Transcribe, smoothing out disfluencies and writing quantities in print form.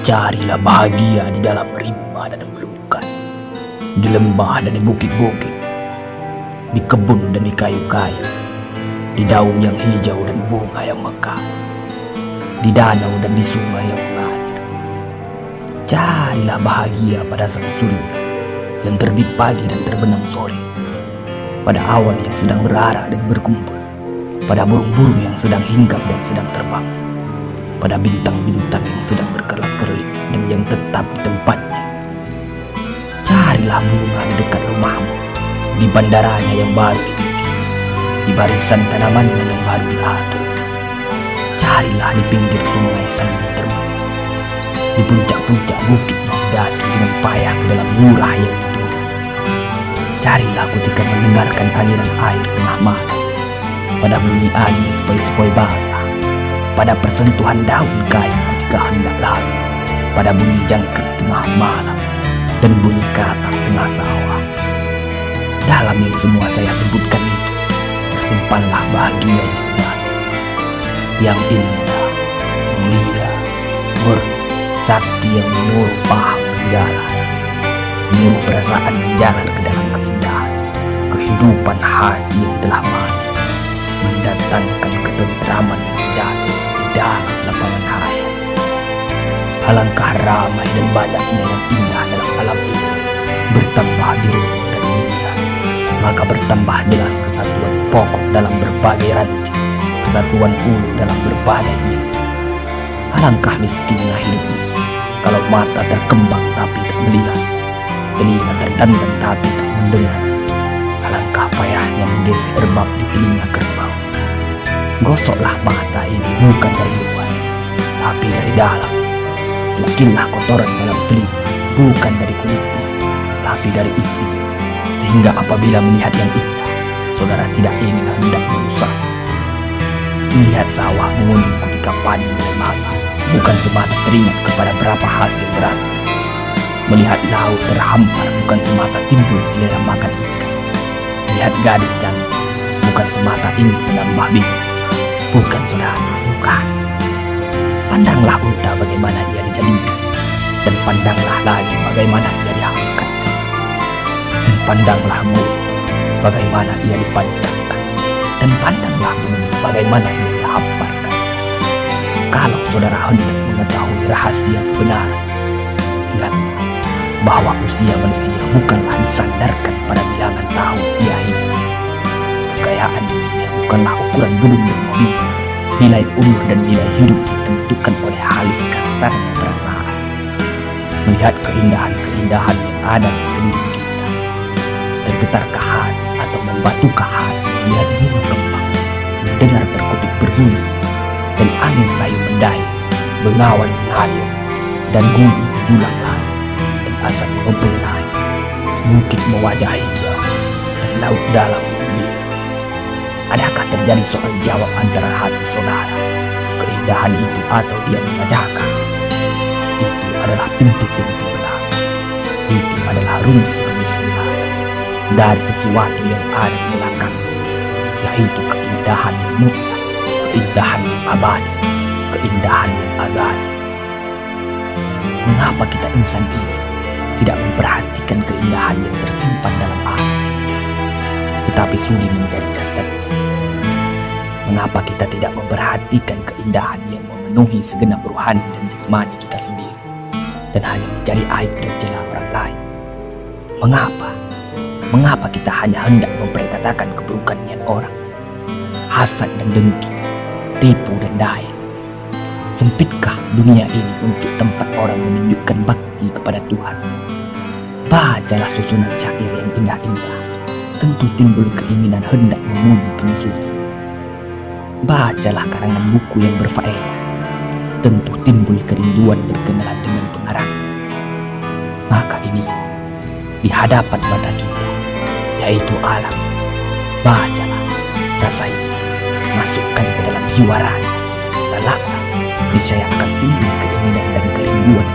Carilah bahagia di dalam rimba dan belukan, di lembah dan di bukit-bukit, di kebun dan di kayu-kayu, di daun yang hijau dan bunga yang mekar, di danau dan di sungai yang mengalir. Carilah bahagia pada sang surya yang terbit pagi dan terbenam sore, pada awan yang sedang berarak dan berkumpul, pada burung-burung yang sedang hinggap dan sedang terbang, pada bintang-bintang yang sedang berkelap-kelip dan yang tetap di tempatnya. Carilah bunga di dekat rumahmu, di bandaranya yang baru dibikin, di barisan tanamannya yang baru diatur. Carilah di pinggir sungai sambil terbang, di puncak-puncak bukit yang didaki dengan payah ke dalam lurah yang dituruni. Carilah ketika mendengarkan aliran air tengah malam, pada bunyi angin sepoi-sepoi basah, pada persentuhan daun kayu ketika hendak larut, pada bunyi jangkrik tengah malam dan bunyi katak tengah sawah. Dalam yang semua saya sebutkan itu tersimpanlah bahagia yang sejati, yang indah, mulia, murni, sakti yang menyuruh paham menjalar, menyuruh perasaan menjalar ke dalam keindahan, kehidupan hati yang telah mati, mendatangkan ketentraman yang sejati di dalam lapangan hayat. Alangkah ramai dan banyaknya yang indah dalam alam ini, bertambah di ruang dan media, maka bertambah jelas kesatuan pokok dalam berbagai ranting, kesatuan ulu dalam berbagai ini. Alangkah miskinnya hidup ini, kalau mata terkembang tapi tak melihat, telinga terdandan tapi tak mendengar. Alangkah payahnya menggesek erbab di telinga kerbau. Gosoklah mata ini bukan dari luar, tapi dari dalam. Cukilah kotoran dalam telinga, bukan dari kulitnya, tapi dari isi. Sehingga apabila melihat yang indah, saudara tidak ingin hendak merusak. Melihat sawah menguning ketika padi mulai masak, bukan semata teringat kepada berapa hasil berasnya. Melihat laut berhampar, bukan semata timbul selera makan ikan. Melihat gadis cantik, bukan semata ingin menambah bingkai. Bukan saudara, bukan. Pandanglah unta bagaimana ia dijadikan, dan pandanglah langit bagaimana ia diangkat, dan pandanglah gunung bagaimana ia dipancangkan, dan pandanglah bumi bagaimana ia dihamparkan. Kalau saudara hendak mengetahui rahasia kebenaran, ingatlah bahwa usia manusia bukanlah disandarkan pada bilangan tahun ia hidup. Kekayaan manusia bukanlah ukuran gedung dan mobil. Nilai umur dan nilai hidup ditentukan oleh halus kasarnya perasaan. Melihat keindahan-keindahan yang ada di sekeliling kita, tergetarkah hati atau membatukah hati melihat bunga kembang, mendengar perkutut berbunyi, dan angin sayu mendayung, bengawan mengalir, dan gunung menjulang langit, dan asap mengumpul naik, bukit mewajah hijau, dan laut dalam membiru. Adakah terjadi soal jawab antara hati saudara, keindahan itu atau diam sajakah? Itu adalah pintu-pintu belakang. Itu adalah rumus-rumus belakang dari sesuatu yang ada di belakang, yaitu keindahan yang mutlak, keindahan yang abadi, keindahan yang azali. Mengapa kita insan ini tidak memperhatikan keindahan yang tersimpan dalam alam, tetapi sudi mencari cacatnya? Mengapa kita tidak memperhatikan keindahan yang memenuhi segenap ruhani dan jasmani kita sendiri, dan hanya mencari aib dan celah orang lain? Mengapa? Mengapa kita hanya hendak memperkatakan keburukan niat orang, hasad dan dengki, tipu dan daya? Sempitkah dunia ini untuk tempat orang menunjukkan bakti kepada Tuhan? Bacalah susunan syair yang indah-indah, tentu timbul keinginan hendak memuji penyusunnya. Bacalah karangan buku yang berfaedah, tentu timbul kerinduan berkenalan dengan pengarang. Maka ini di hadapan mata kita, yaitu alam. Bacalah, rasailah, masukkan ke dalam jiwa raga, telaklah, niscaya akan timbul keinginan dan kerinduan